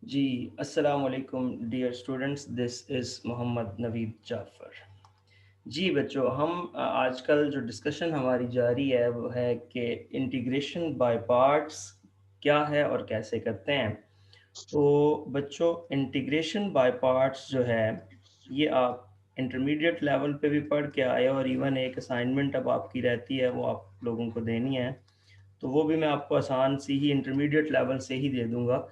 जी, अस्सलाम वालेकुम dear students, this is Mohammad Naveed Jafar. जी बच्चों, हम आजकल जो डिस्कशन हमारी जारी है वो है कि इंटीग्रेशन बाय पार्ट्स क्या है और कैसे करते हैं। तो बच्चों, इंटीग्रेशन बाय पार्ट्स जो है, ये आप इंटरमीडिएट लेवल पे भी पढ़ के आए और इवन एक असाइनमेंट अब आपकी रहती है, वो आप लोगों को देनी है। तो वो भी मैं आपको आसान सी ही इंटरमीडिएट लेवल से ही दे दूँगा।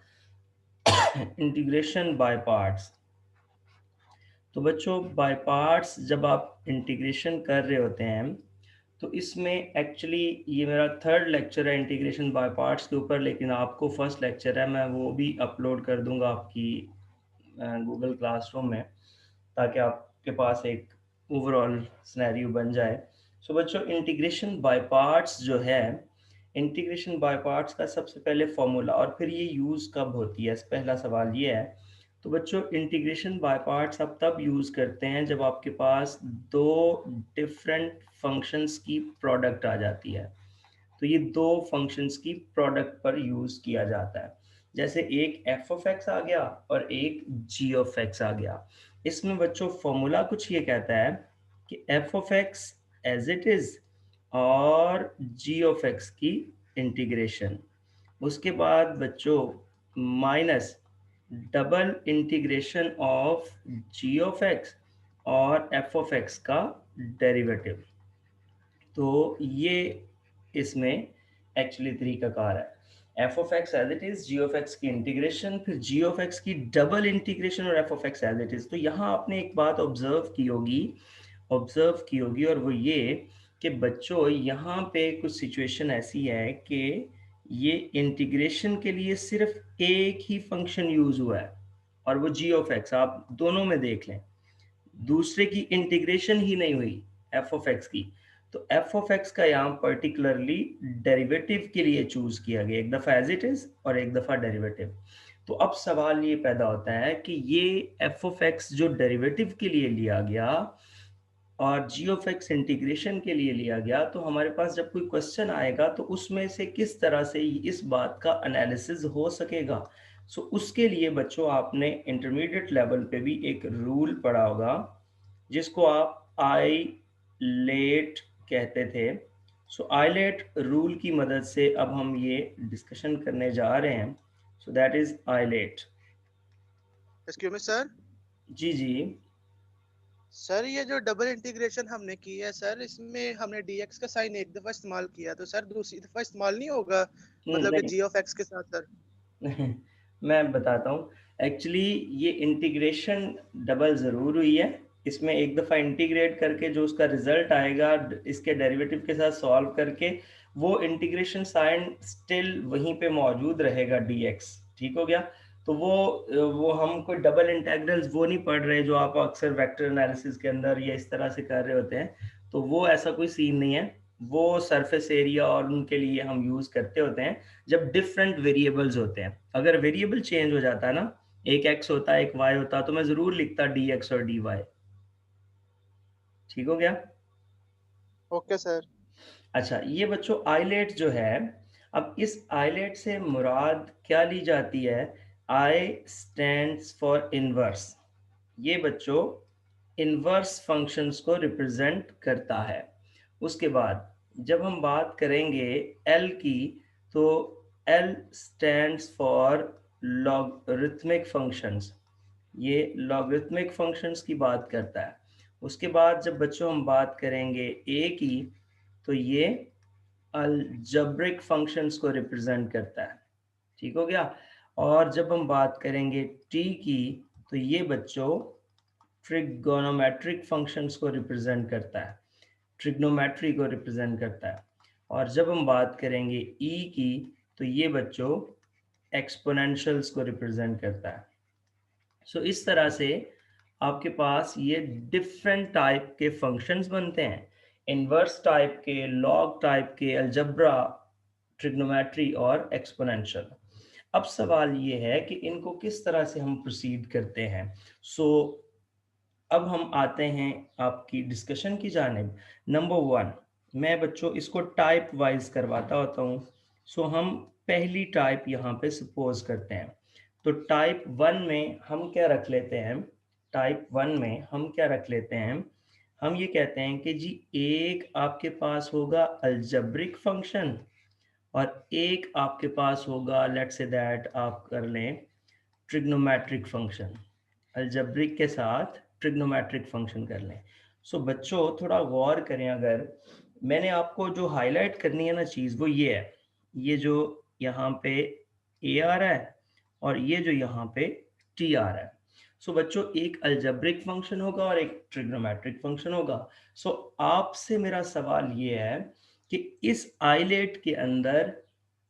Integration by parts. तो बच्चों, बाय पार्ट्स जब आप इंटीग्रेशन कर रहे होते हैं, तो इसमें एक्चुअली ये मेरा थर्ड लेक्चर है इंटीग्रेशन बाय पार्ट्स के ऊपर, लेकिन आपको फर्स्ट लेक्चर है, मैं वो भी अपलोड कर दूंगा आपकी गूगल क्लासरूम में, ताकि आपके पास एक ओवरऑल सिनेरियो बन जाए। सो बच्चों, इंटीग्रेशन बाय पार्ट्स जो है, इंटीग्रेशन बाय पार्ट्स का सबसे पहले फॉर्मूला और फिर ये यूज़ कब होती है, पहला सवाल ये है। तो बच्चों, इंटीग्रेशन बाय पार्ट्स आप तब यूज़ करते हैं जब आपके पास दो डिफरेंट फंक्शंस की प्रोडक्ट आ जाती है। तो ये दो फंक्शंस की प्रोडक्ट पर यूज़ किया जाता है। जैसे एक एफ ऑफ एक्स आ गया और एक जी ऑफ एक्स आ गया। इसमें बच्चों फॉर्मूला कुछ ये कहता है कि f of x as it is और जी ऑफ एक्स की इंटीग्रेशन। उसके बाद बच्चों minus double integration of ji of x और एफ ऑफ एक्स का डेरिवेटिव। तो ये इसमें एक्चुअली तरीकाकार है। F of x as it is, g of x की इंटीग्रेशन, फिर जी ऑफ एक्स की डबल इंटीग्रेशन और F of x as it is. तो यहाँ आपने एक बात ऑब्जर्व की होगी और वो ये कि बच्चों यहाँ पे कुछ सिचुएशन ऐसी है कि ये इंटीग्रेशन के लिए सिर्फ एक ही फंक्शन यूज हुआ है और वो जी ऑफ एक्स, आप दोनों में देख लें, दूसरे की इंटीग्रेशन ही नहीं हुई एफ ऑफ एक्स की। तो एफ ऑफ एक्स का यहाँ पर्टिकुलरली डेरिवेटिव के लिए चूज किया गया, एक दफ़ा एज इट इज और एक दफ़ा डेरिवेटिव। तो अब सवाल ये पैदा होता है कि ये एफ ऑफ एक्स जो डेरिवेटिव के लिए लिया गया और जी ऑफ एक्स इंटीग्रेशन के लिए लिया गया, तो हमारे पास जब कोई क्वेश्चन आएगा तो उसमें से किस तरह से इस बात का एनालिसिस हो सकेगा। सो उसके लिए बच्चों आपने इंटरमीडिएट लेवल पे भी एक रूल पढ़ा होगा, जिसको आप आई लेट कहते थे। सो आई लेट रूल की मदद से अब हम ये डिस्कशन करने जा रहे हैं। So that is I late. Excuse me sir. जी जी। सर ये जो डबल इंटीग्रेशन हमने की है सर, इसमें हमने डीएक्स का साइन एक दफा इस्तेमाल किया, तो सर दूसरी दफा इस्तेमाल नहीं होगा? मतलब कि नहीं, जी ऑफ एक्स के साथ सर। मैं बताता हूँ। एक्चुअली ये इंटीग्रेशन डबल ज़रूर हुई है। इसमें एक दफ़ा इंटीग्रेट करके जो उसका रिज़ल्ट आएगा इसके डेरिवेटिव के साथ सॉल्व करके, वो इंटीग्रेशन साइन स्टिल वहीं पे मौजूद रहेगा dx। ठीक हो गया। तो वो हम कोई डबल इंटेग्रल्स वो नहीं पढ़ रहे जो आप अक्सर वेक्टर एनालिसिस के अंदर या इस तरह से कर रहे होते हैं। तो वो ऐसा कोई सीन नहीं है। वो सरफेस एरिया और उनके लिए हम यूज़ करते होते हैं जब डिफरेंट वेरिएबल्स होते हैं। अगर वेरिएबल चेंज हो जाता है ना, एक एक्स होता है एक वाई होता है, तो मैं ज़रूर लिखता डी एक्स और डी वाई। ठीक हो गया। Okay sir. अच्छा, ये बच्चों आइलेट जो है, अब इस आइलेट से मुराद क्या ली जाती है? आई स्टैंड्स फॉर इनवर्स। ये बच्चों इनवर्स फंक्शंस को रिप्रेजेंट करता है। उसके बाद जब हम बात करेंगे एल की, तो L stands for logarithmic functions. ये लॉगरिथमिक फंक्शंस की बात करता है। उसके बाद जब बच्चों हम बात करेंगे ए की, तो ये अलजेब्रिक फंक्शंस को रिप्रेजेंट करता है। ठीक हो गया। और जब हम बात करेंगे टी की, तो ये बच्चों ट्रिगोनोमेट्रिक फंक्शंस को रिप्रेजेंट करता है, ट्रिग्नोमेट्री को रिप्रेजेंट करता है। और जब हम बात करेंगे ई की, तो ये बच्चों एक्सपोनेंशियल्स को रिप्रेजेंट करता है। सो इस तरह से आपके पास ये डिफरेंट टाइप के फंक्शंस बनते हैं, इनवर्स टाइप के, लॉग टाइप के, अलजब्रा, ट्रिग्नोमेट्री और एक्सपोनेंशियल। अब सवाल ये है कि इनको किस तरह से हम प्रोसीड करते हैं। सो अब हम आते हैं आपकी डिस्कशन की जानिब। नंबर वन, मैं बच्चों इसको टाइप वाइज करवाता होता हूँ। सो हम पहली टाइप यहाँ पे सपोज करते हैं। तो टाइप 1 में हम क्या रख लेते हैं, टाइप 1 में हम क्या रख लेते हैं, हम ये कहते हैं कि जी एक आपके पास होगा अलजेब्रिक फंक्शन और एक आपके पास होगा, लेट्स से दैट आप कर लें ट्रिग्नोमेट्रिक फंक्शन, अलजेब्रिक के साथ ट्रिग्नोमेट्रिक फंक्शन कर लें। सो बच्चों थोड़ा गौर करें, अगर मैंने आपको जो हाईलाइट करनी है ना चीज़, वो ये है, ये जो यहाँ पे ए आ रहा है और ये जो यहाँ पे टी आ रहा है। सो बच्चों एक अलजेब्रिक फंक्शन होगा और एक ट्रिग्नोमेट्रिक फंक्शन होगा। सो आपसे मेरा सवाल ये है कि इस आइलेट के अंदर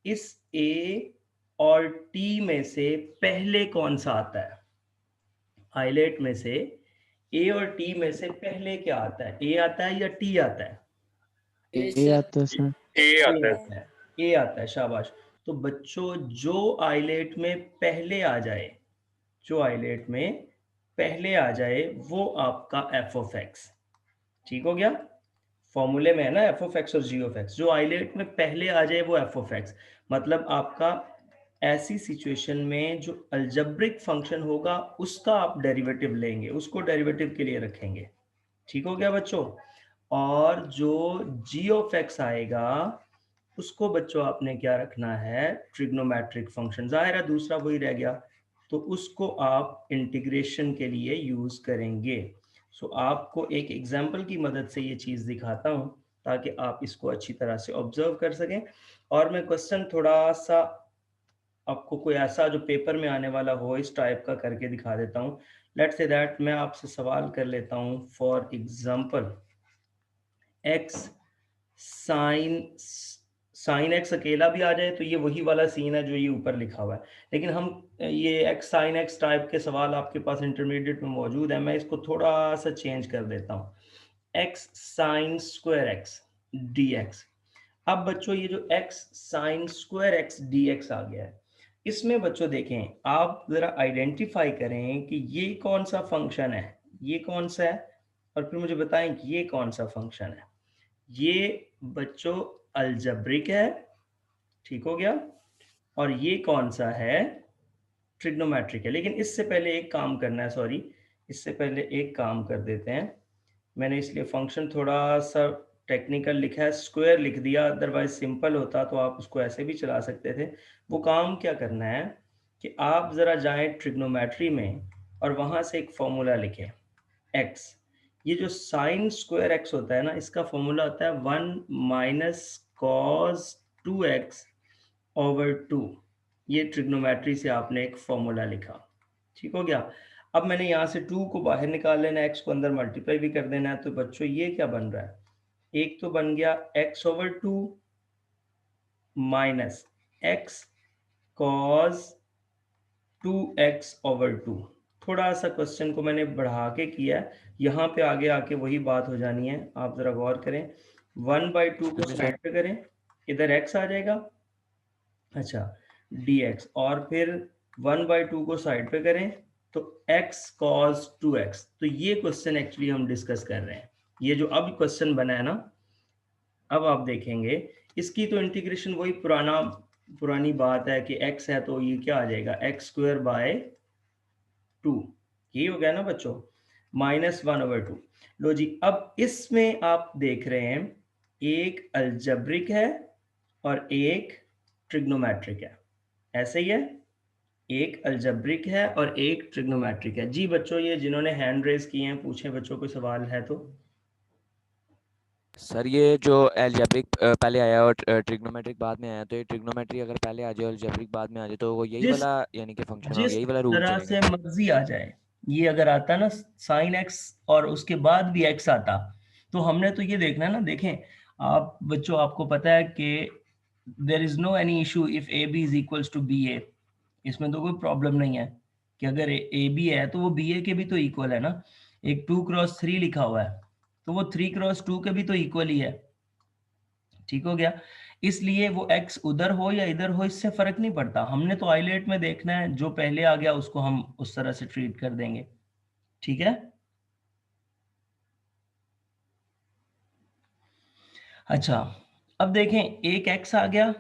इस ए और टी में से पहले कौन सा आता है, आइलेट में से ए और टी में से पहले क्या आता है, ए आता है या टी आता है? ए आता है सर। ए आता है, ए आता है, शाबाश। तो बच्चों जो आइलेट में पहले आ जाए, जो आइलेट में पहले आ जाए वो आपका एफ ऑफ एक्स, ठीक हो गया? फॉर्मूले में है ना एफ ऑफ एक्स और जी ऑफ एक्स, जो आइलेट में पहले आ जाए वो एफ ऑफ एक्स, मतलब आपका ऐसी सिचुएशन में जो अलजेब्रिक फंक्शन होगा उसका आप डेरिवेटिव लेंगे, उसको डेरिवेटिव के लिए रखेंगे, ठीक हो गया बच्चों? और जो जी ऑफ एक्स आएगा उसको बच्चों आपने क्या रखना है, ट्रिग्नोमेट्रिक फंक्शन, जाहिर है दूसरा वही रह गया, तो उसको आप इंटीग्रेशन के लिए यूज करेंगे। सो आपको एक एग्जांपल की मदद से ये चीज़ दिखाता हूँ ताकि आप इसको अच्छी तरह से ऑब्जर्व कर सकें, और मैं क्वेश्चन थोड़ा सा आपको कोई ऐसा जो पेपर में आने वाला हो इस टाइप का करके दिखा देता हूँ। लेट्स से दैट मैं आपसे सवाल कर लेता हूँ, for example x sine sine x अकेला भी आ जाए तो ये वही वाला सीन है जो ये ऊपर लिखा हुआ है, लेकिन हम ये एक्स साइन एक्स टाइप के सवाल आपके पास इंटरमीडिएट में मौजूद है, मैं इसको थोड़ा सा चेंज कर देता हूँ, x sine square x d x. अब बच्चों ये जो x sine square x d x आ गया है, इसमें बच्चों देखें आप जरा आइडेंटिफाई करें कि ये कौन सा फंक्शन है, ये कौन सा है, और फिर मुझे बताएं कि ये कौन सा फंक्शन है। ये बच्चों अलजेब्रिक है, ठीक हो गया, और ये कौन सा है, ट्रिग्नोमेट्रिक है। लेकिन इससे पहले एक काम करना है, सॉरी इससे पहले एक काम कर देते हैं, मैंने इसलिए फंक्शन थोड़ा सा टेक्निकल लिखा है, स्क्वायर लिख दिया, अदरवाइज सिंपल होता तो आप उसको ऐसे भी चला सकते थे। वो काम क्या करना है कि आप ज़रा जाएं ट्रिग्नोमेट्री में और वहाँ से एक फॉर्मूला लिखें, एक्स, ये जो साइन स्क्वायर एक्स होता है ना, इसका फॉर्मूला होता है 1 माइनस कॉस 2x ओवर 2। ये ट्रिग्नोमेट्री से आपने एक फॉर्मूला लिखा, ठीक हो गया। अब मैंने यहाँ से 2 को बाहर निकाल लेना है, x को अंदर मल्टीप्लाई भी कर देना है, तो बच्चों ये क्या बन रहा है, एक तो बन गया x over 2 minus x cos 2x over 2। थोड़ा सा क्वेश्चन को मैंने बढ़ा के किया है, यहाँ पे आगे आके वही बात हो जानी है, आप ज़रा गौर करें। 1/2 को साइड पे करें, इधर x आ जाएगा, अच्छा dx, और फिर 1/2 को साइड पे करें तो x cos 2x। तो ये क्वेश्चन एक्चुअली हम डिस्कस कर रहे हैं, ये जो अब क्वेश्चन बना है ना, अब आप देखेंगे इसकी तो इंटीग्रेशन वही पुरानी बात है कि x है तो ये क्या आ जाएगा, एक्स स्क्वायर बाय 2, यही हो गया ना बच्चों, -1/2। लो जी, अब इसमें आप देख रहे हैं एक अलजेब्रिक है और एक ट्रिग्नोमेट्रिक है, ऐसे ही है, एक अलजेब्रिक है और एक ट्रिग्नोमेट्रिक है। जी बच्चों, ये जिन्होंने हैंड रेज किए हैं पूछें, बच्चों कोई सवाल है तो। सर ये जो अलजेब्रिक पहले आया और ट्रिग्नोमेट्रिक बाद में आया, तो ये ट्रिग्नोमेट्री अगर पहले आ जाए और अलजेब्रिक बाद में आ जाए तो वो यही जिस वाला यानी कि फंक्शन हो, जिस यही वाला रूल तरह चलेगा। से मर्जी आ जाए, ये अगर आता ना साइन एक्स और उसके बाद भी एक्स आता, तो हमने तो ये देखना है ना, देखें आप बच्चों, आपको पता है कि there is no any issue if A B is equals to B A, इसमें तो कोई प्रॉब्लम नहीं है कि अगर ए बी है तो वो बी ए के भी तो इक्वल है ना, एक 2x3 लिखा हुआ है तो वो 3x2 के भी तो इक्वल ही है, ठीक हो गया। इसलिए वो x उधर हो या इधर हो इससे फर्क नहीं पड़ता, हमने तो आइलेट में देखना है, जो पहले आ गया उसको हम उस तरह से ट्रीट कर देंगे, ठीक है। अच्छा, अब देखें एक x आ गया,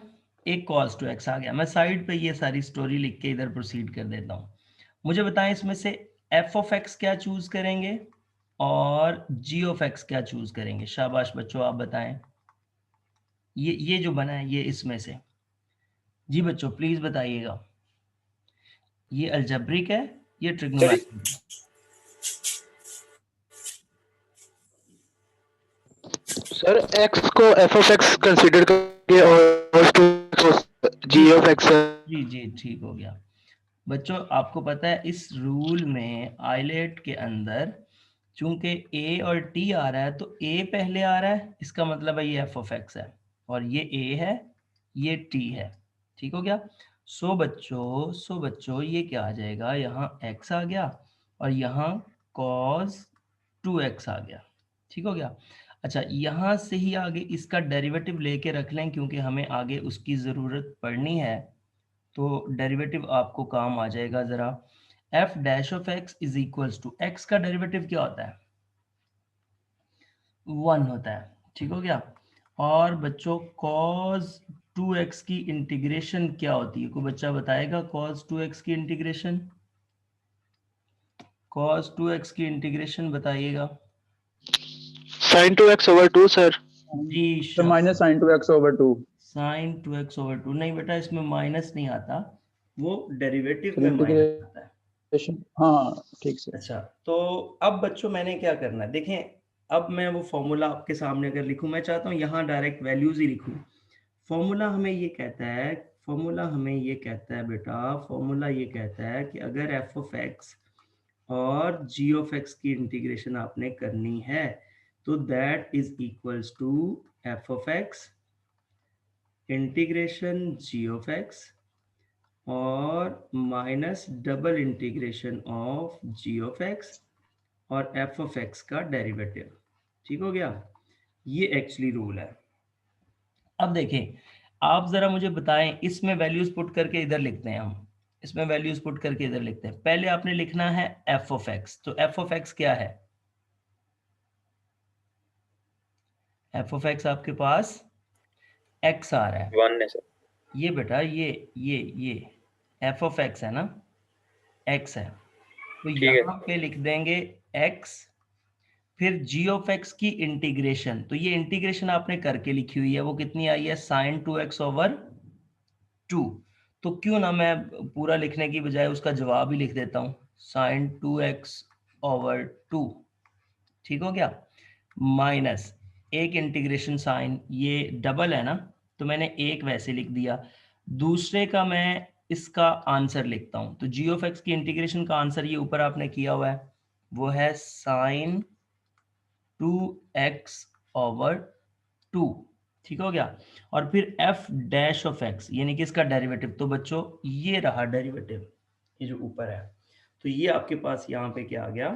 एक cos 2x आ गया। मैं साइड पे ये सारी स्टोरी लिख के इधर प्रोसीड कर देता हूँ। मुझे बताएं इसमें से f ऑफ x क्या चूज करेंगे और g ऑफ x क्या चूज करेंगे? शाबाश बच्चों, आप बताएं। ये जो बना है ये इसमें से, जी बच्चों प्लीज बताइएगा। ये अलजेब्रिक है, ये ट्रिग्नोमेट्रिक है? सर एक्स को एफ ऑफ एक्स कंसीडर करके और जी ऑफ एक्स। जी जी ठीक हो गया। बच्चों आपको पता है इस रूल में आइलेट के अंदर चूंकि a और t आ रहा है तो a पहले आ रहा है, इसका मतलब है ये f ऑफ x है, और ये a है, ये t है। ठीक हो गया। सो बच्चों ये क्या आ जाएगा, यहाँ x आ गया और यहाँ cos 2x आ गया। ठीक हो गया। अच्छा, यहाँ से ही आगे इसका डेरिवेटिव लेके रख लें क्योंकि हमें आगे उसकी ज़रूरत पड़नी है, तो डेरिवेटिव आपको काम आ जाएगा ज़रा। f dash of x is equals to, x का डेरिवेटिव क्या होता है? 1 होता है। ठीक हो गया। और बच्चों cos 2x की इंटीग्रेशन क्या होती है? कोई बच्चा बताएगा cos 2x की इंटीग्रेशन? cos 2x की इंटीग्रेशन बताइएगा। Sine two X over two sir. जी तो minus sine two X over two. Sine 2x over 2 नहीं बेटा, इसमें माइनस नहीं आता, वो डेरिवेटिव फिर में माइनस आता है। इंटीग्रेशन, हाँ ठीक से। अच्छा, तो अब बच्चों मैंने क्या करना है, देखें अब मैं वो फॉर्मूला आपके सामने अगर लिखूं, मैं चाहता हूं यहाँ डायरेक्ट वैल्यूज ही लिखूं। फॉर्मूला हमें ये कहता है, बेटा, फॉर्मूला ये कहता है कि अगर एफ ऑफ एक्स और जी ऑफ एक्स की इंटीग्रेशन आपने करनी है तो that is equals to F of X integration ji of x और minus double integration of ji of x और एफ ऑफ एक्स का डेरिवेटिव। ठीक हो गया। ये एक्चुअली रूल है। अब देखें, आप जरा मुझे बताएं, इसमें वैल्यूज पुट करके इधर लिखते हैं हम, इसमें वैल्यूज पुट करके इधर लिखते हैं। पहले आपने लिखना है एफ ऑफ एक्स, तो एफ ऑफ एक्स क्या है? एफ ऑफ एक्स आपके पास एक्स आ रहा है, 1 है सर। ये बेटा ये एफ ऑफ एक्स है ना, एक्स है, तो ठीक है। यहाँ पे लिख देंगे एक्स, फिर जी ऑफ एक्स की इंटीग्रेशन, तो ये इंटीग्रेशन आपने करके लिखी हुई है, वो कितनी आई है, साइन 2x ओवर 2। तो क्यों ना मैं पूरा लिखने की बजाय उसका जवाब ही लिख देता हूँ, साइन 2x ओवर 2। ठीक हो गया। माइनस एक इंटीग्रेशन साइन, ये डबल है ना, तो मैंने एक वैसे लिख दिया। दूसरे का मैं इसका आंसर लिखता हूँ, तो जी ऑफ एक्स की इंटीग्रेशन का आंसर ये ऊपर आपने किया हुआ है, वो है साइन 2x ओवर 2। ठीक हो गया। और फिर f डैश ऑफ x यानी कि इसका डेरिवेटिव, तो बच्चों ये रहा डेरिवेटिव, ये जो ऊपर है, तो ये आपके पास यहाँ पे क्या आ गया,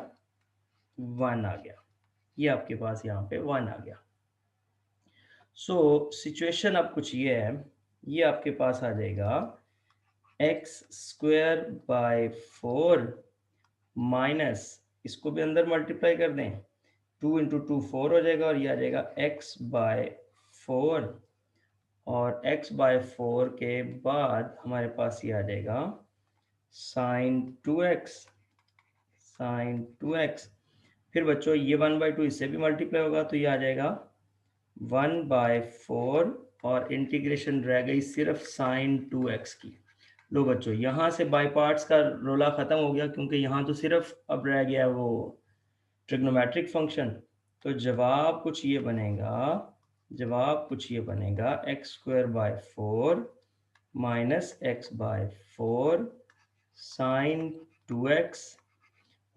1 आ गया। ये आपके पास यहाँ पे 1 आ गया। सो सिचुएशन अब कुछ ये है, ये आपके पास आ जाएगा एक्स स्क्वायर बाय 4 माइनस, इसको भी अंदर मल्टीप्लाई कर दें, 2 इंटू 2 4 हो जाएगा, और ये आ जाएगा x बाय 4, और x बाय 4 के बाद हमारे पास ये आ जाएगा साइन 2x। फिर बच्चों ये 1/2 इससे भी मल्टीप्लाई होगा, तो ये आ जाएगा 1/4, और इंटीग्रेशन रह गई सिर्फ साइन 2x की। लो बच्चों, यहाँ से बाई पार्ट्स का रोला खत्म हो गया, क्योंकि यहाँ तो सिर्फ अब रह गया वो ट्रिग्नोमेट्रिक फंक्शन। तो जवाब कुछ ये बनेगा x square by 4 minus x by 4 sine 2x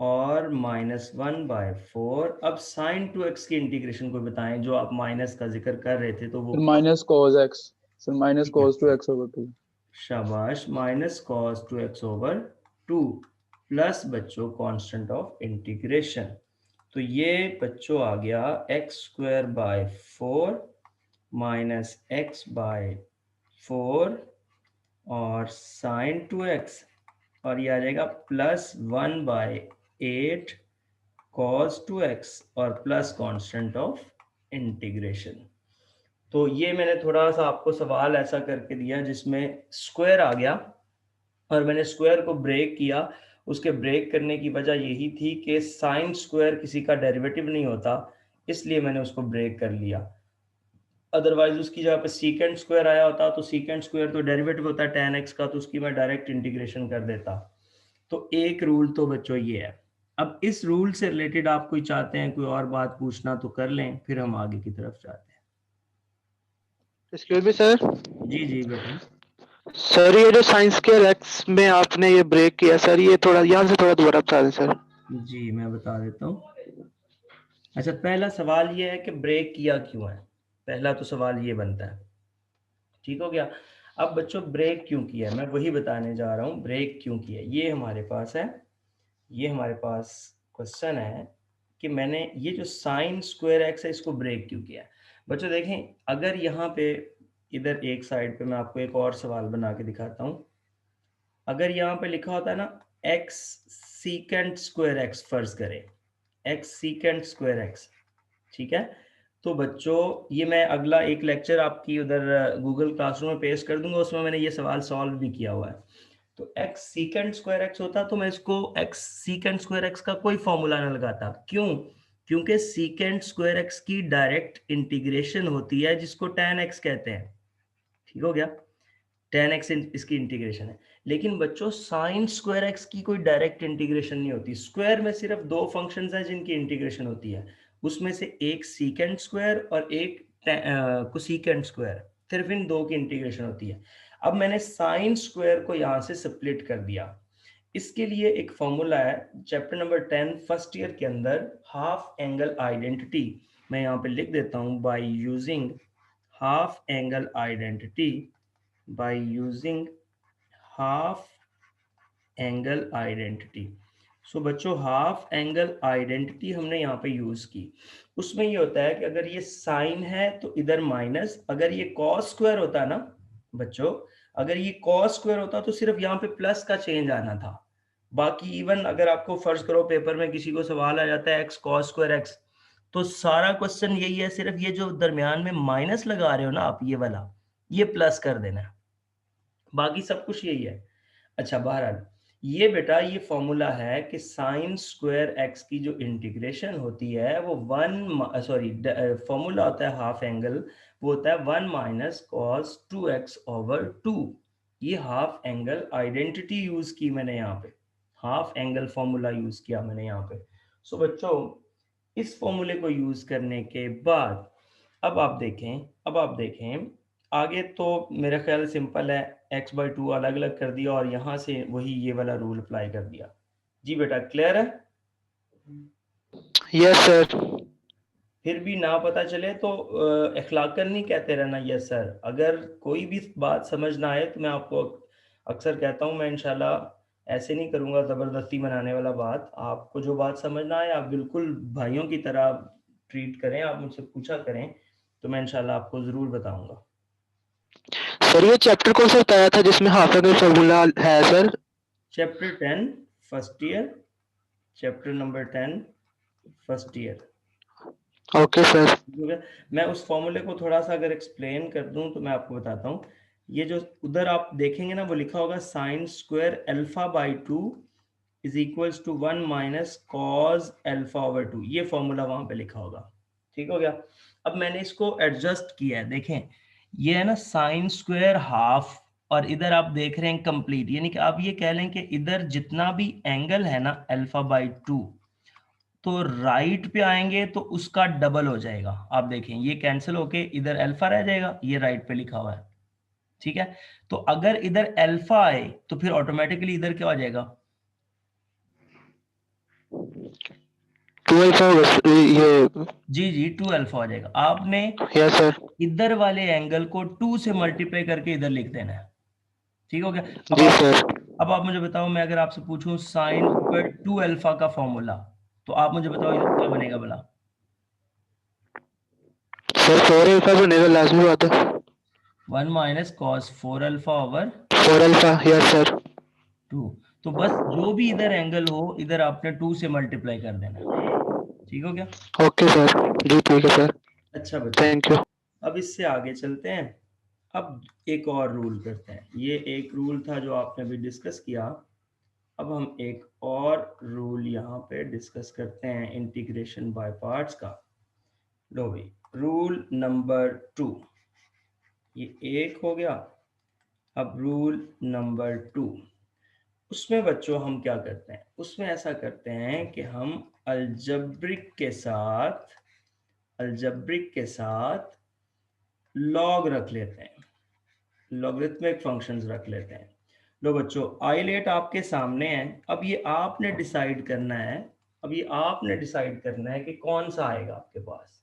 और माइनस 1/4। अब साइन 2x की इंटीग्रेशन को बताएं, जो आप माइनस का जिक्र कर रहे थे, तो वो फिर माइनस कॉस एक्स, फिर माइनस ठीक है। Cos two X over two. शाबाश, minus cos 2x over 2 plus बच्चों कांस्टेंट ऑफ इंटीग्रेशन, तो ये बच्चों आ गया X square by 4 minus x by 4 और साइन 2x, और ये आ जाएगा प्लस 1/8 cos 2x और प्लस कांस्टेंट ऑफ इंटीग्रेशन। तो ये मैंने थोड़ा सा आपको सवाल ऐसा करके दिया जिसमें स्क्वायर आ गया और मैंने स्क्वायर को ब्रेक किया। उसके ब्रेक करने की वजह यही थी कि साइन स्क्वायर किसी का डेरिवेटिव नहीं होता, इसलिए मैंने उसको ब्रेक कर लिया। अदरवाइज उसकी जगह पे सीकेंड स्क्वायर आया होता तो सीकेंड स्क्वायर तो डेरिवेटिव होता है tan x का, तो उसकी मैं डायरेक्ट इंटीग्रेशन कर देता। तो एक रूल तो बच्चों ये है। अब इस रूल से रिलेटेड आप कोई चाहते हैं कोई और बात पूछना तो कर लें, फिर हम आगे की तरफ जाते हैं। Excuse me sir. जी जी बेटा। सर ये जो साइंस स्क्वायर एक्स में आपने ये ब्रेक किया सर, ये थोड़ा यहाँ से थोड़ा दोबारा बता दें सर। जी मैं बता देता हूँ। अच्छा, पहला सवाल ये है कि ब्रेक किया क्यों है, पहला तो सवाल ये बनता है। ठीक हो गया। अब बच्चों ब्रेक क्यों किया है मैं वही बताने जा रहा हूँ। ब्रेक क्यों किया ये हमारे पास है, ये हमारे पास क्वेश्चन है कि मैंने ये जो साइन स्क्वायर एक्स है इसको ब्रेक क्यों किया है। बच्चों देखें, अगर यहाँ पे इधर एक साइड पे मैं आपको एक और सवाल बना के दिखाता हूँ। अगर यहाँ पे लिखा होता है ना एक्स सीकेंड स्क्वायर एक्स, फर्ज करें एक्स सीकेंड स्क्वायर एक्स, ठीक है। तो बच्चों ये मैं अगला एक लेक्चर आपकी उधर गूगल क्लासरूम में पेश कर दूंगा, उसमें मैंने ये सवाल सॉल्व भी किया हुआ है। तो एक्स सीकेंड स्क्वायर एक्स होता तो मैं इसको एक्स सीकेंड स्क्वायर एक्स का कोई फॉर्मूला ना लगाता। क्यों? क्योंकि सीकेंड स्क्वायर एक्स की डायरेक्ट इंटीग्रेशन होती है जिसको tan x कहते हैं। ठीक हो गया, tan x इसकी इंटीग्रेशन है। लेकिन बच्चों साइन स्क्वायर एक्स की कोई डायरेक्ट इंटीग्रेशन नहीं होती। स्क्वायर में सिर्फ दो फंक्शंस हैं जिनकी इंटीग्रेशन होती है, उसमें से एक सीकेंड स्क्वायर और एक कोसीकेंड स्क्वायर, सिर्फ इन दो की इंटीग्रेशन होती है। अब मैंने साइन स्क्वायर को यहाँ से स्प्लिट कर दिया। इसके लिए एक फॉर्मूला है चैप्टर नंबर 10 फर्स्ट ईयर के अंदर, हाफ एंगल आइडेंटिटी। मैं यहाँ पे लिख देता हूँ by using half angle identity, by using half angle identity। सो बच्चों हाफ एंगल आइडेंटिटी हमने यहाँ पे यूज की। उसमें ये होता है कि अगर ये साइन है तो इधर माइनस, अगर ये कॉस स्क्वायर होता है ना बच्चों, अगर ये कॉस स्क्वायर होता तो सिर्फ यहाँ पे प्लस का चेंज आना था। बाकी इवन अगर आपको फर्ज करो पेपर में किसी को सवाल आ जाता है एक्स कॉस स्क्वायर एक्स, तो सारा क्वेश्चन यही है, सिर्फ ये जो दरमियान में माइनस लगा रहे हो ना आप, ये वाला ये प्लस कर देना है, बाकी सब कुछ यही है। अच्छा बहरहाल ये बेटा ये फॉर्मूला है कि साइन स्क्वायर एक्स की जो इंटीग्रेशन होती है वो फॉर्मूला होता है हाफ एंगल, वो होता है 1 माइनस कॉस 2x ओवर 2। ये हाफ एंगल आइडेंटिटी यूज की मैंने यहाँ पे, हाफ एंगल फॉर्मूला यूज किया मैंने यहाँ पे। सो बच्चों इस फॉर्मूले को यूज करने के बाद अब आप देखें आगे तो मेरा ख्याल सिंपल है, x/2 अलग अलग कर दिया और यहाँ से वही ये वाला रूल अप्लाई कर दिया। जी बेटा क्लियर है? Yes sir. फिर भी ना पता चले तो इखलाकन नहीं कहते रहना यस सर। अगर कोई भी बात समझ ना आए तो मैं आपको अक्सर कहता हूँ, मैं इंशाल्लाह ऐसे नहीं करूँगा ज़बरदस्ती बनाने वाला बात। आपको जो बात समझ ना आए आप बिल्कुल भाइयों की तरह ट्रीट करें, आप मुझसे पूछा करें तो मैं इंशाल्लाह आपको ज़रूर बताऊँगा। सर ये चैप्टर कौन सा बताया था जिसमें हाफ एंगल फॉर्मूला है sir? Chapter 10 first year, chapter number 10 first year. Okay sir. मैं उस फॉर्मूले को थोड़ा सा अगर एक्सप्लेन कर दूं तो मैं आपको बताता हूँ। ये जो उधर आप देखेंगे ना वो लिखा होगा sine square alpha by 2 is equals to 1 minus cos alpha over 2, ये फॉर्मूला वहां पे लिखा होगा। ठीक हो गया। अब मैंने इसको एडजस्ट किया है, देखें ये है ना साइन स्क्वायर हाफ और इधर आप देख रहे हैं कंप्लीट, यानी कि आप ये कह लें कि इधर जितना भी एंगल है ना अल्फा बाई 2, तो राइट पे आएंगे तो उसका डबल हो जाएगा। आप देखें ये कैंसिल होके इधर अल्फा रह जाएगा, ये राइट पे लिखा हुआ है। ठीक है, तो अगर इधर अल्फा आए तो फिर ऑटोमेटिकली इधर क्या हो जाएगा? 2 अल्फा ये जी जी 2 अल्फा हो जाएगा। आपने यस सर। इधर वाले एंगल को 2 से मल्टीप्लाई करके इधर लिख देना है। ठीक हो गया। जी सर। अब आप मुझे बताओ, मैं अगर आपसे पूछूं साइन स्क्वायर 2 अल्फा का फॉर्मूला, तो आप मुझे बताओ इधर क्या बनेगा भला? सर 4 अल्फा बनेगा, लाजमी बात है। 1 minus cos 4 alpha over 4 alpha yes sir. 2। तो बस जो भी इधर एंगल हो इधर आपने 2 से मल्टीप्लाई कर देना। ठीक हो गया? Okay sir. जी ठीक है सर। अच्छा बच्चा, थैंक यू। अब इससे आगे चलते हैं। अब एक और रूल करते हैं। ये एक रूल था जो आपने अभी डिस्कस किया। अब हम एक और रूल यहाँ पे डिस्कस करते हैं इंटीग्रेशन बाय पार्ट्स का। लो भाई, रूल नंबर 2, ये एक हो गया। अब रूल नंबर 2, उसमें बच्चों हम क्या करते हैं, उसमें ऐसा करते हैं कि हम अलजेब्रिक के साथ लॉग रख लेते हैं, लॉगरिथमिक फंक्शंस रख लेते हैं। लो बच्चों, आइलेट आपके सामने है। अब ये आपने डिसाइड करना है, अब ये आपने डिसाइड करना है कि कौन सा आएगा आपके पास।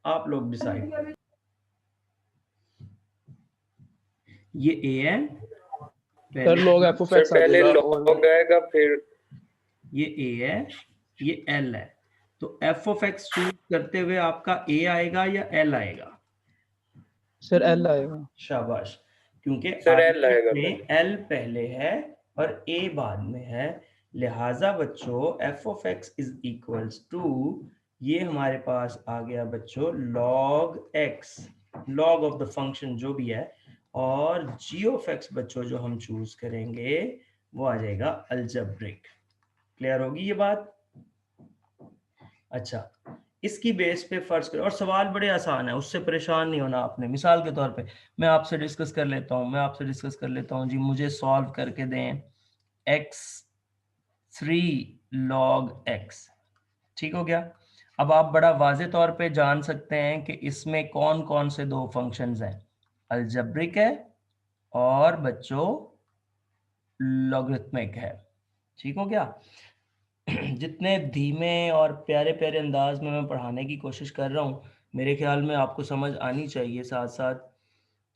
आप लोग डिसाइड करें। ये ए है, sir log f of sir x आ पहले जाएगा और लॉग आएगा, फिर ये ए है, ये एल है। तो एफ ऑफ एक्स चूज करते हुए आपका ए आएगा या एल आएगा? सर l आएगा। शाबाश, क्योंकि सर, L आर्टिकल आएगा में एल पहले है और ए बाद में है। लिहाजा बच्चों f of x is equals to, ये हमारे पास आ गया बच्चों log x, log of the function जो भी है, और जी ऑफ एक्स बच्चों जो हम चूज करेंगे वो आ जाएगा अलजेब्रिक। क्लियर होगी ये बात? अच्छा, इसकी बेस पे फर्ज करो, और सवाल बड़े आसान है, उससे परेशान नहीं होना आपने। मिसाल के तौर पे मैं आपसे डिस्कस कर लेता हूँ, जी मुझे सॉल्व करके दें x3 log x। ठीक हो गया? अब आप बड़ा वाजे तौर पे जान सकते हैं कि इसमें कौन कौन से दो फंक्शंस हैं, अलजेब्रिक है और बच्चों लॉगरिथमिक है। ठीक हो गया? जितने धीमे और प्यारे प्यारे अंदाज में मैं पढ़ाने की कोशिश कर रहा हूँ, मेरे ख्याल में आपको समझ आनी चाहिए साथ साथ।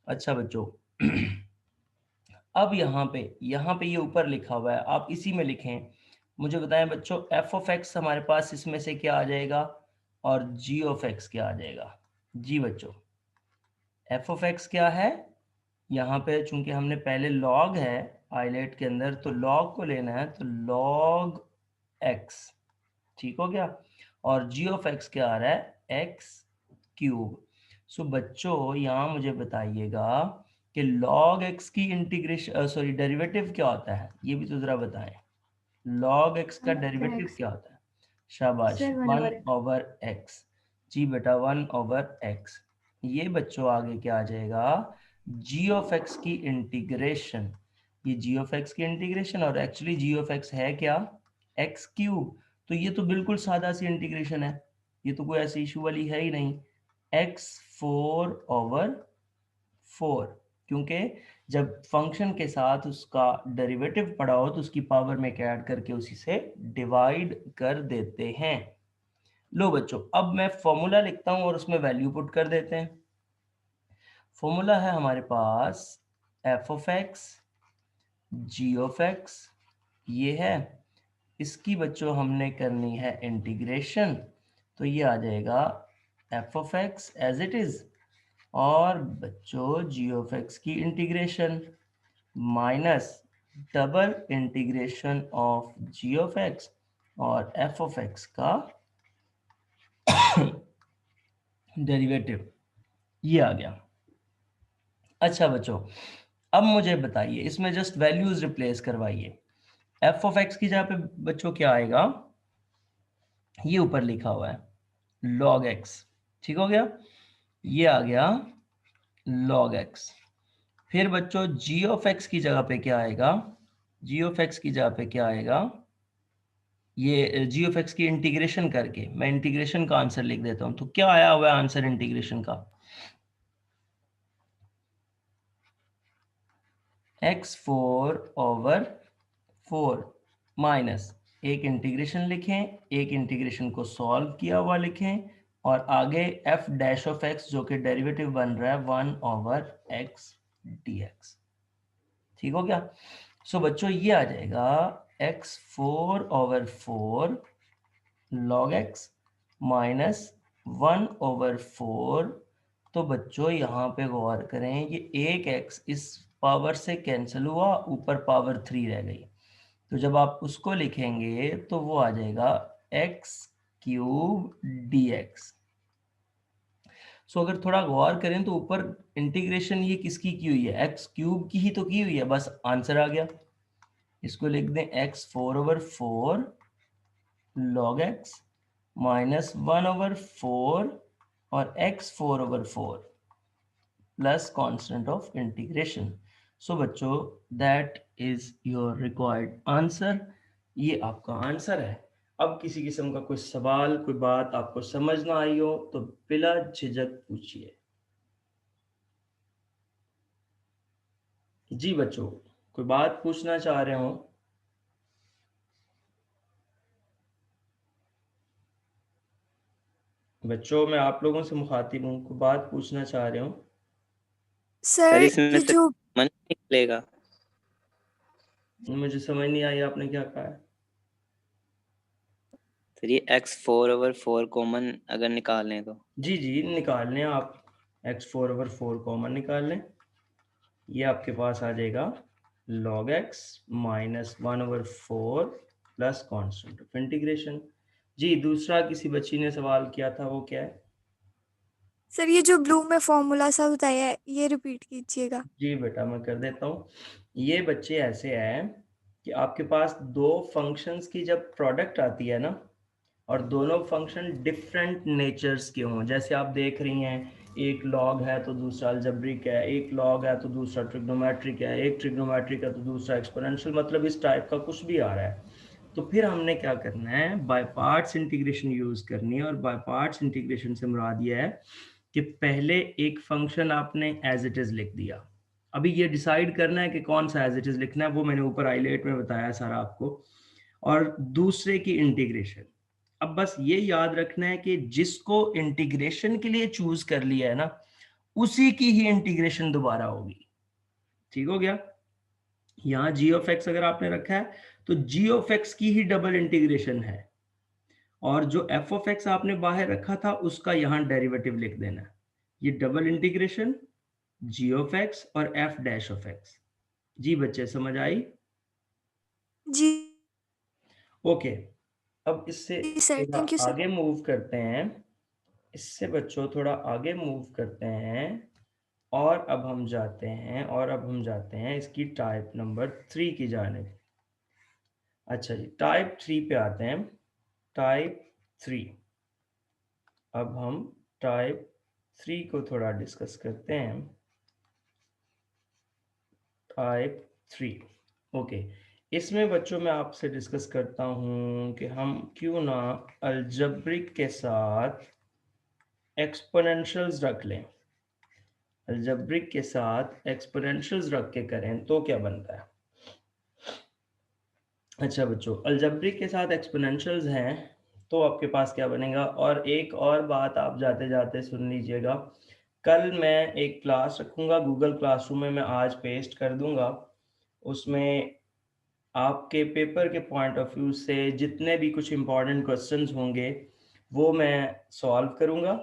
अच्छा बच्चों, अब यहाँ पे ये ऊपर लिखा हुआ है, आप इसी में लिखें। मुझे बताएं बच्चों, एफ ऑफ एक्स हमारे पास इसमें से क्या आ जाएगा और जी ऑफ एक्स क्या आ जाएगा? जी बच्चों, एफ ऑफ एक्स क्या है? यहाँ पे चूंकि हमने पहले लॉग है आइलेट के अंदर, तो लॉग को लेना है, तो लॉग एक्स। ठीक हो गया? और जी ऑफ एक्स क्या आ रहा है? X cube. सो बच्चों यहाँ मुझे बताइएगा कि लॉग एक्स की इंटीग्रेशन सॉरी डेरिवेटिव क्या होता है, ये भी तो जरा बताएं। लॉग एक्स का डेरिवेटिव क्या होता है? शाबाश, 1/x। जी बेटा 1/x। ये बच्चों आगे क्या आ जाएगा? जी ऑफ एक्स की इंटीग्रेशन। ये जी ऑफ एक्स की इंटीग्रेशन, और एक्चुअली जी ऑफ एक्स है क्या? X cube. तो ये तो बिल्कुल सादा सी इंटीग्रेशन है, ये तो कोई ऐसी इशू वाली है ही नहीं। x4/4, क्योंकि जब फंक्शन के साथ उसका डेरिवेटिव पड़ा हो तो उसकी पावर में क्या ऐड करके उसी से डिवाइड कर देते हैं। लो बच्चों, अब मैं फॉर्मूला लिखता हूं और उसमें वैल्यू पुट कर देते हैं। फॉर्मूला है हमारे पास F of x, G of X, ये है। इसकी बच्चों हमने करनी है इंटीग्रेशन, तो ये आ जाएगा f of x as it is, और बच्चों जी ऑफ एक्स की integration minus double integration of ji of x और एफ ऑफ एक्स का डेरिवेटिव, ये आ गया। अच्छा बच्चों, अब मुझे बताइए, इसमें जस्ट वैल्यूज रिप्लेस करवाइए। एफ ऑफ एक्स की जगह पे बच्चों क्या आएगा? ये ऊपर लिखा हुआ है log x। ठीक हो गया? ये आ गया log x। फिर बच्चों g ऑफ x की जगह पे क्या आएगा? g ऑफ x की जगह पे क्या आएगा? ये g ऑफ x की इंटीग्रेशन करके मैं इंटीग्रेशन का आंसर लिख देता हूं। तो क्या आया हुआ है आंसर इंटीग्रेशन का? x4/4 माइनस, एक इंटीग्रेशन लिखें, एक इंटीग्रेशन को सॉल्व किया हुआ लिखें, और आगे f डैश ऑफ x जो कि डेरिवेटिव बन रहा है 1/x dx। ठीक हो गया? सो बच्चों ये आ जाएगा x4/4 log x माइनस 1/4। तो बच्चों यहाँ पे गौर करें, ये एक x इस पावर से कैंसिल हुआ, ऊपर पावर 3 रह गई। तो जब आप उसको लिखेंगे तो वो आ जाएगा x³ dx। सो अगर थोड़ा गौर करें तो ऊपर इंटीग्रेशन ये किसकी की हुई है, एक्स क्यूब की ही तो की हुई है, बस आंसर आ गया। इसको लिख दें x4/4 log x माइनस 1/4 और x4/4 plus constant of integration. So बच्चों that is your required answer, ये आपका आंसर है। अब किसी किस्म का कोई सवाल, कोई बात आपको समझ ना आई हो तो बिला झिझक पूछिए। जी बच्चों, कोई बात पूछना चाह रहे हो? बच्चों मैं आप लोगों से मुखातिब हूँ, कोई बात पूछना चाह रहे हो? सर इसमें ये से जो मन निकलेगा। मुझे समझ नहीं आई आपने क्या कहा है। सर ये x4/4 कॉमन अगर निकाल लें तो जी जी निकाल लें आप, x4/4 कॉमन निकाल लें, ये आपके पास आ जाएगा log x minus 1/4 plus constant of integration. जी दूसरा किसी बच्ची ने सवाल किया था, वो क्या है? सर ये जो ब्लू में फॉर्मूला सा बताया है ये रिपीट कीजिएगा। जी बेटा मैं कर देता हूँ। ये बच्चे ऐसे हैं कि आपके पास दो फंक्शंस की जब प्रोडक्ट आती है ना, और दोनों फंक्शन डिफरेंट नेचर्स के हों, जैसे आप देख रही हैं एक लॉग है तो दूसरा अलजेब्रिक है, एक लॉग है तो दूसरा ट्रिग्नोमेट्रिक है, एक ट्रिग्नोमेट्रिक है तो दूसरा एक्सपोनेंशियल, मतलब इस टाइप का कुछ भी आ रहा है, तो फिर हमने क्या करना है, बाय पार्ट्स इंटीग्रेशन यूज करनी है। और बाय पार्ट्स इंटीग्रेशन से मुराद ये है कि पहले एक फंक्शन आपने एज इट इज लिख दिया, अभी ये डिसाइड करना है कि कौन सा एज इट इज लिखना है, वो मैंने ऊपर हाईलाइट में बताया सारा आपको, और दूसरे की इंटीग्रेशन। अब बस ये याद रखना है कि जिसको इंटीग्रेशन के लिए चूज कर लिया है ना, उसी की ही इंटीग्रेशन दोबारा होगी। ठीक हो गया? यहाँ जी ऑफ एक्स अगर आपने रखा है तो जी ऑफ एक्स की ही डबल इंटीग्रेशन है, और जो एफ ऑफ एक्स आपने बाहर रखा था उसका यहाँ डेरिवेटिव लिख देना है। ये double integration ji of x और एफ डैश ऑफ एक्स। जी बच्चे समझ आई? जी ओके, अब इससे सर, थोड़ा थैंक यू सर। आगे मूव करते हैं, इससे बच्चों थोड़ा आगे मूव करते हैं, और अब हम जाते हैं इसकी टाइप नंबर 3 की जानिब। अच्छा जी, टाइप 3 पे आते हैं। टाइप 3, अब हम टाइप 3 को थोड़ा डिस्कस करते हैं। टाइप 3 ओके, इसमें बच्चों मैं आपसे डिस्कस करता हूं कि हम क्यों ना अलजेब्रिक के साथ एक्सपोनेंशियल्स रख लें। अलजेब्रिक के साथ एक्सपोनेंशियल्स रख के करें तो क्या बनता है? अच्छा बच्चों, अलजेब्रिक के साथ एक्सपोनेंशियल्स हैं तो आपके पास क्या बनेगा? और एक और बात आप जाते जाते सुन लीजिएगा, कल मैं एक क्लास रखूंगा गूगल क्लासरूम में, मैं आज पेस्ट कर दूंगा, उसमें आपके पेपर के पॉइंट ऑफ व्यू से जितने भी कुछ इंपॉर्टेंट क्वेश्चंस होंगे वो मैं सॉल्व करूंगा।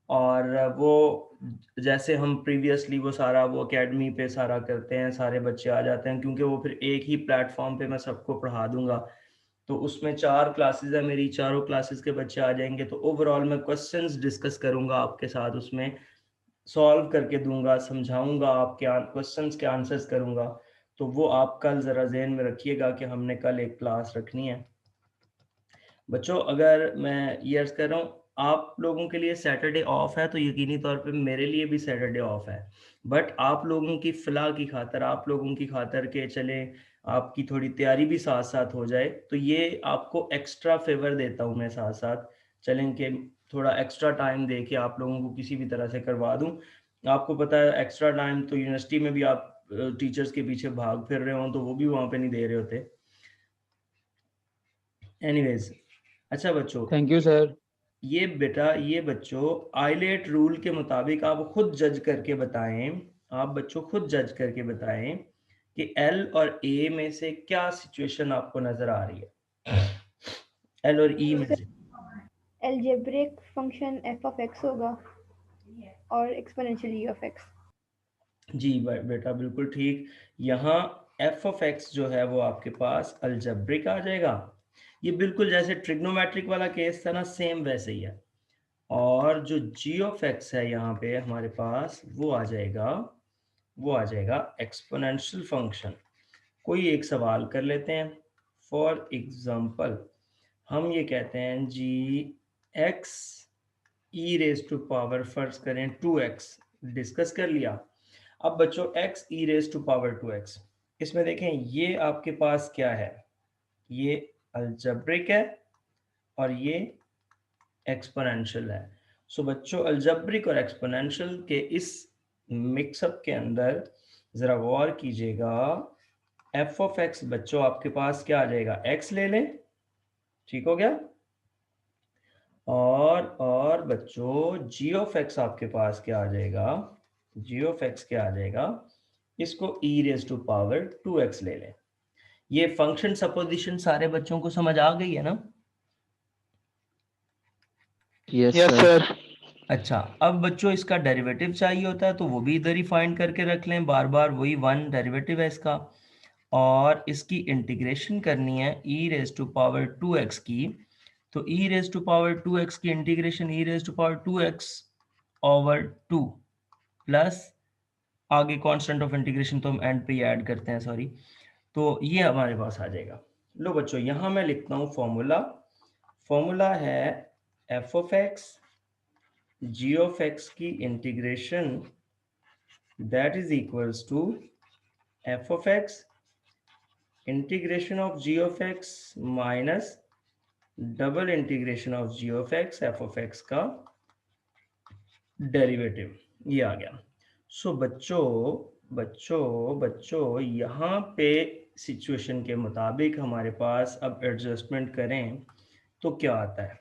और वो जैसे हम प्रीवियसली वो सारा वो एकेडमी पे सारा करते हैं, सारे बच्चे आ जाते हैं, क्योंकि वो फिर एक ही प्लेटफॉर्म पे मैं सबको पढ़ा दूंगा, तो उसमें 4 क्लासेस है मेरी, चारों क्लासेस के बच्चे आ जाएंगे, तो ओवरऑल मैं क्वेश्चंस डिस्कस करूंगा आपके साथ, उसमें सॉल्व करके दूंगा, समझाऊंगा, आपके क्वेश्चंस के आंसर्स करूंगा। तो वो आप कल ज़रा ज़हन में रखिएगा कि हमने कल एक क्लास रखनी है। बच्चों अगर मैं ये अर्ज कर रहा हूँ आप लोगों के लिए सैटरडे ऑफ है, तो यकीनी तौर पे मेरे लिए भी सैटरडे ऑफ है, बट आप लोगों की फलाह की खातर, आप लोगों की खातर के चले आपकी थोड़ी तैयारी भी साथ साथ हो जाए, तो ये आपको एक्स्ट्रा फेवर देता हूँ मैं, साथ साथ चलें कि थोड़ा एक्स्ट्रा टाइम दे के आप लोगों को किसी भी तरह से करवा दूँ। आपको पता है एक्स्ट्रा टाइम तो यूनिवर्सिटी में भी आप टीचर्स के पीछे भाग फिर रहे हो तो वो भी वहाँ पे नहीं दे रहे होते। एनीवेज, अच्छा बच्चों, थैंक यू सर। ये बच्चों आइलेट रूल के मुताबिक आप खुद जज करके बताएं, आप बच्चों खुद जज करके बताएं कि एल और ए में से क्या सिचुएशन आपको नजर आ रही है, एल और ई में से। Algebraic function F of x होगा और एक्सपोनेंशियल ई ऑफ एक्स। जी बेटा बिल्कुल ठीक, यहाँ एफ ऑफ एक्स जो है वो आपके पास अलजेब्रिक आ जाएगा, ये बिल्कुल जैसे ट्रिग्नोमेट्रिक वाला केस था ना, सेम वैसे ही है। और जो g ऑफ x है यहाँ पे हमारे पास वो आ जाएगा एक्सपोनेंशियल फंक्शन। कोई एक सवाल कर लेते हैं। फॉर एग्जांपल हम ये कहते हैं जी X E raise to power, फर्ज करें 2x, डिस्कस कर लिया। अब बच्चों x E raise to power 2x, इसमें देखें ये आपके पास क्या है, ये अलजेब्रिक है और ये एक्सपोनेंशियल है। सो बच्चों अलजेब्रिक और एक्सपोनेंशियल के इस मिक्सअप के अंदर जरा गौर कीजिएगा। एफ ऑफ एक्स बच्चों आपके पास क्या आ जाएगा, x ले लें, ठीक हो गया। और बच्चों g ऑफ x आपके पास क्या आ जाएगा, g ऑफ x क्या आ जाएगा, इसको e raise to power 2x ले लें। ये फंक्शन सपोजिशन सारे बच्चों को समझ आ गई है ना? Yes sir. अच्छा, अब बच्चों इसका डेरिवेटिव चाहिए होता है तो वो भी इधर ही फाइंड करके रख लें, बार बार वही 1 डेरिवेटिव है इसका, और इसकी इंटीग्रेशन करनी है e raise to power 2x की। तो e raise to power 2x की integration e raise to power 2x over 2 plus आगे कांस्टेंट ऑफ इंटीग्रेशन तो हम एंड पे ही ऐड करते हैं, सॉरी। तो ये हमारे पास आ जाएगा। लो बच्चों यहाँ मैं लिखता हूँ फॉर्मूला है f of x g of x की integration that is equals to f of x integration of g of x minus double integration of g of x f of x का डेरिवेटिव, ये आ गया। सो बच्चों यहाँ पे situation के मुताबिक हमारे पास अब एडजस्टमेंट करें तो क्या आता है,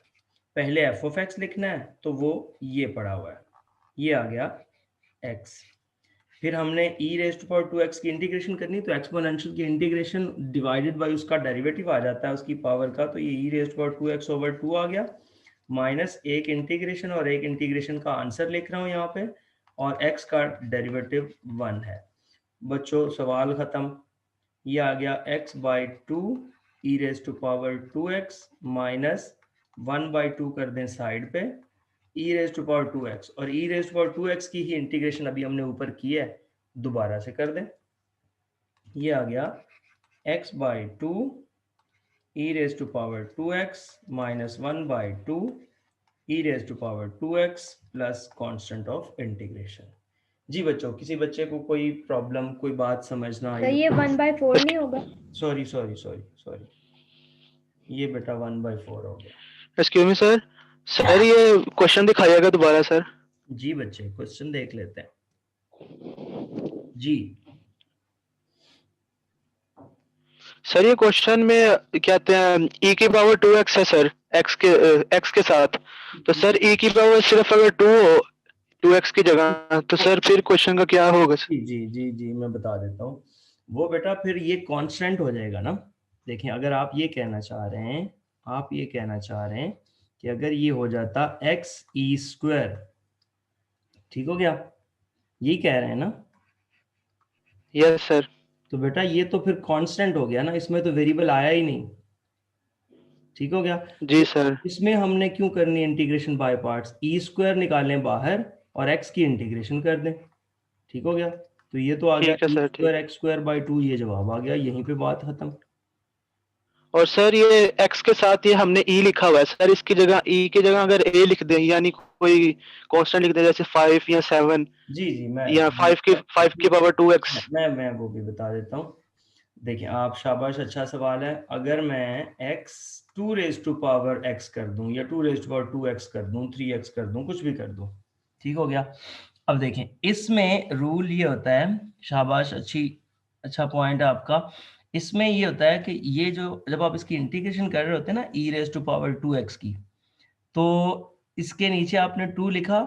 पहले f ऑफ x लिखना है तो वो ये पड़ा हुआ है, ये आ गया x। फिर हमने e raise to power 2x की इंटीग्रेशन करनी, तो एक्सपोनेंशियल की इंटीग्रेशन डिवाइडेड बाय उसका डेरिवेटिव आ जाता है उसकी पावर का, तो ये e raise to power 2x over 2 आ गया, माइनस एक इंटीग्रेशन और एक इंटीग्रेशन का आंसर लिख रहा हूँ यहाँ पे, और x का डेरिवेटिव 1 है। बच्चों सवाल खत्म, ये आ गया x by 2 e raise to power 2x minus 1/2 कर दें साइड पे e raise to power 2x, और e raise to power 2x की ही इंटीग्रेशन अभी हमने ऊपर की है, दोबारा से कर दें। ये आ गया x by 2 e raise to power 2x minus 1/2 e raise to power 2x plus constant of integration. जी बच्चों, किसी बच्चे को कोई प्रॉब्लम, कोई बात समझना सर ये 1/4 नहीं होगा? सॉरी, ये बेटा 1/4 हो गया। एक्सक्यूज मी सर, सर ये क्वेश्चन दिखाइएगा दोबारा सर। जी बच्चे क्वेश्चन देख लेते हैं। जी सर ये क्वेश्चन में कहते हैं e की पावर 2x है सर, x के साथ, तो सर e की पावर सिर्फ अगर 2 हो 2x की जगह, तो सर फिर क्वेश्चन का क्या होगा सर? जी मैं बता देता हूँ। वो बेटा फिर ये कांस्टेंट हो जाएगा ना। देखिए अगर आप ये कहना चाह रहे हैं, कि अगर ये हो जाता x e स्क्वायर, ठीक हो गया, यही कह रहे हैं ना? Yes sir. तो बेटा ये तो फिर कांस्टेंट हो गया ना, इसमें तो वेरिएबल आया ही नहीं, ठीक हो गया। जी सर। इसमें हमने क्यों करनी integration by parts, E square निकालें बाहर और एक्स की इंटीग्रेशन कर दें, ठीक हो गया। तो ये तो आ गया ठीक है sir, square x square bye 2, ये जवाब आ गया, यहीं पे बात खत्म। और सर ये x के साथ ये हमने e लिखा हुआ है सर, इसकी जगह e की जगह अगर a लिख दें, यानी कोई कांस्टेंट लिख दें जैसे 5 या 7, जी मैं या 5 की पावर 2x। मैं वो भी बता देता हूँ। देखिए आप, शाबाश, अच्छा सवाल है। अगर मैं x 2 raise to power x कर दूं या 2 रेज टू पावर 2x कर दूं, 3x कर दूं, कुछ भी कर दूं, ठीक हो गया। अब देखें इसमें रूल ये होता है, शाबाश, अच्छा पॉइंट है आपका। इसमें ये होता है कि ये जो जब आप इसकी इंटीग्रेशन कर रहे होते हैं ना e raise to power 2x की, तो इसके नीचे आपने 2 लिखा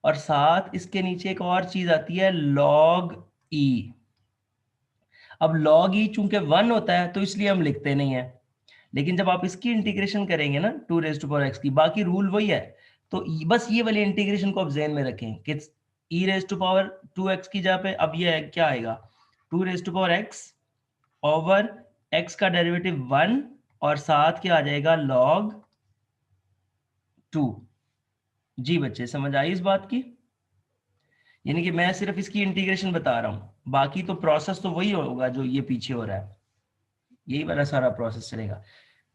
और साथ इसके नीचे एक और चीज आती है log e। अब log e चूंकि 1 होता है तो इसलिए हम लिखते नहीं है, लेकिन जब आप इसकी इंटीग्रेशन करेंगे ना 2 रेज टू पावर x की, बाकी रूल वही है। तो बस ये वाली इंटीग्रेशन को आप ज़हन में रखें कि e raise to power 2x की जगह पे अब ये क्या आएगा, 2 raise to power x over x का डेरिवेटिव 1 और साथ क्या आ जाएगा log 2, जी बच्चे, समझ आई इस बात की? यानी कि मैं सिर्फ इसकी इंटीग्रेशन बता रहा हूँ, बाकी तो प्रोसेस तो वही होगा जो ये पीछे हो रहा है, यही वाला सारा प्रोसेस चलेगा।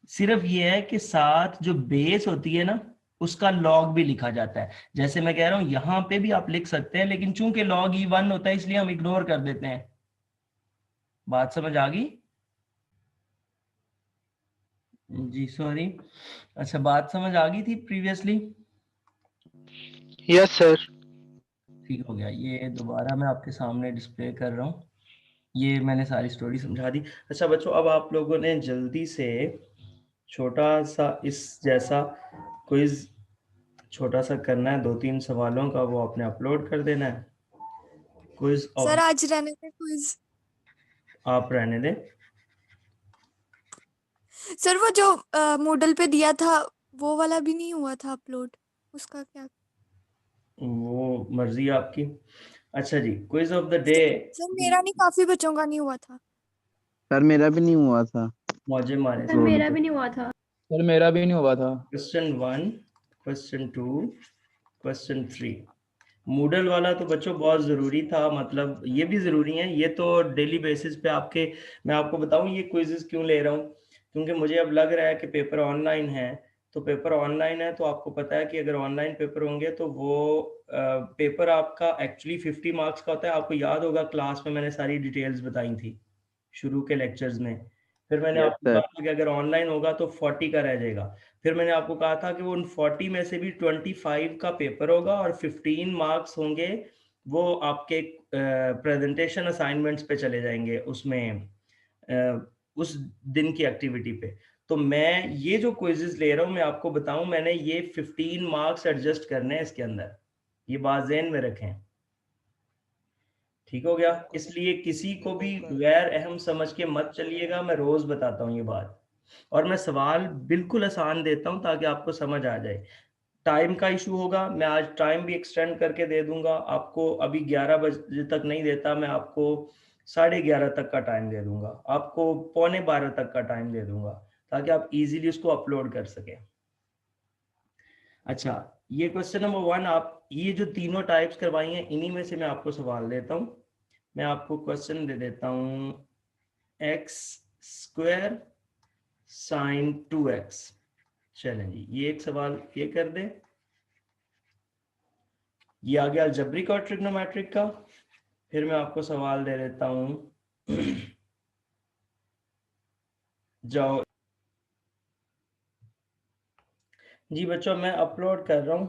सिर्फ ये है कि साथ जो बेस होती है ना, उसका लॉग भी लिखा जाता है। जैसे मैं कह रहा हूं यहां पे भी आप लिख सकते हैं, लेकिन चूंकि लॉग E1 होता है इसलिए हम इग्नोर कर देते हैं। बात समझ आ गई? जी सॉरी। अच्छा, बात समझ आ गई थी प्रीवियसली? Yes sir. ठीक हो गया। ये दोबारा मैं आपके सामने डिस्प्ले कर रहा हूँ। ये मैंने सारी स्टोरी समझा दी। अच्छा बच्चों, अब आप लोगों ने जल्दी से छोटा सा इस जैसा क्विज छोटा सा करना है, 2-3 सवालों का, वो आपने अपलोड कर देना है। क्विज सर आज रहने दे क्विज। आप रहने दें। सर वो जो मूडल पे दिया था वो वाला भी नहीं हुआ था अपलोड, उसका क्या? वो मर्जी आपकी। अच्छा जी, quiz of the day. Sir मेरा नहीं, काफी बच्चों का नहीं हुआ था। सर मेरा भी नहीं हुआ था। मौजे मारे। सर मेरा भी नहीं हुआ था। सर मेरा भी नहीं हुआ था। Question 1, question 2, question 3। मूडल वाला तो बच्चों बहुत ज़रूरी था, मतलब ये भी ज़रूरी है, ये तो डेली बेसिस पे आपके, मैं आपको बताऊं ये क्विजेस क्यों ले रहा हूँ, क्योंकि मुझे अब लग रहा है कि पेपर ऑनलाइन है। तो पेपर ऑनलाइन है तो आपको पता है कि अगर ऑनलाइन पेपर होंगे तो वो पेपर आपका एक्चुअली 50 मार्क्स का होता है। आपको याद होगा क्लास में मैंने सारी डिटेल्स बताई थी शुरू के लेक्चर्स में। फिर मैंने यस आपको सर। कहा था कि अगर ऑनलाइन होगा तो 40 का रह जाएगा। फिर मैंने आपको कहा था कि वो उन 40 में से भी 25 का पेपर होगा और 15 मार्क्स होंगे वो आपके प्रेजेंटेशन असाइनमेंट्स पे चले जाएंगे, उसमें उस दिन की एक्टिविटी पे। तो मैं ये जो क्विजेस ले रहा हूँ, मैं आपको बताऊं, मैंने ये 15 मार्क्स एडजस्ट करने हैं इसके अंदर, ये बात ज़हन में रखें। ठीक हो गया? इसलिए किसी को भी गैर अहम समझ के मत चलिएगा, मैं रोज बताता हूँ ये बात। और मैं सवाल बिल्कुल आसान देता हूँ ताकि आपको समझ आ जाए। टाइम का इशू होगा, मैं आज टाइम भी एक्सटेंड करके दे दूंगा आपको। अभी 11 बजे तक नहीं देता, मैं आपको 11:30 तक का टाइम दे दूंगा, आपको 11:45 तक का टाइम दे दूंगा, ताकि आप इजीली उसको अपलोड कर सकें। अच्छा, ये क्वेश्चन नंबर 1, आप ये जो तीनों टाइप्स करवाई हैं इन्हीं में से मैं आपको सवाल देता हूँ। मैं आपको क्वेश्चन दे देता हूं, x² sin 2x। चलें जी, ये एक सवाल ये कर दे। ये आ गया अलजेब्रिक और ट्रिग्नोमेट्रिक का। फिर मैं आपको सवाल दे देता हूं, जाओ जी बच्चों, मैं अपलोड कर रहा हूं,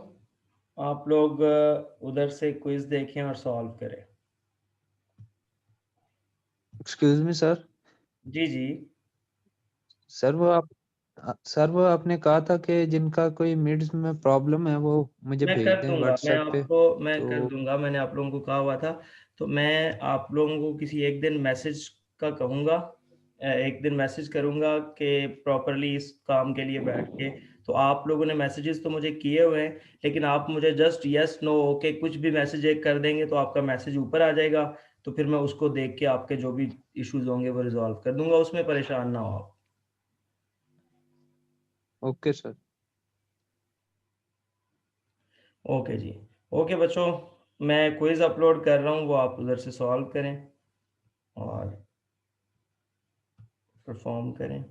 आप लोग उधर से क्विज देखें और सॉल्व करें। Excuse me sir. जी जी। सर वो आपने कहा था कि जिनका कोई मिड्स में प्रॉब्लम है वो मुझे मैं भेज कर दें दूंगा, व्हाट्सएप पे। मैं कर तो दूंगा, मैंने आप लोगों को कहा हुआ था। तो मैं आप लोगों को किसी एक दिन मैसेज का कहूँगा, एक दिन मैसेज करूँगा कि प्रॉपरली इस काम के लिए बैठ के। तो आप लोगों ने मैसेजेस तो मुझे किए हुए हैं, लेकिन आप मुझे जस्ट यस नो ओके कुछ भी मैसेज एक कर देंगे तो आपका मैसेज ऊपर आ जाएगा। तो फिर मैं उसको देख के आपके जो भी इश्यूज होंगे वो रिजॉल्व कर दूंगा, उसमें परेशान ना हो आप। Okay sir. ओके जी। ओके बच्चों, मैं क्विज अपलोड कर रहा हूँ, वो आप उधर से सॉल्व करें और परफॉर्म करें।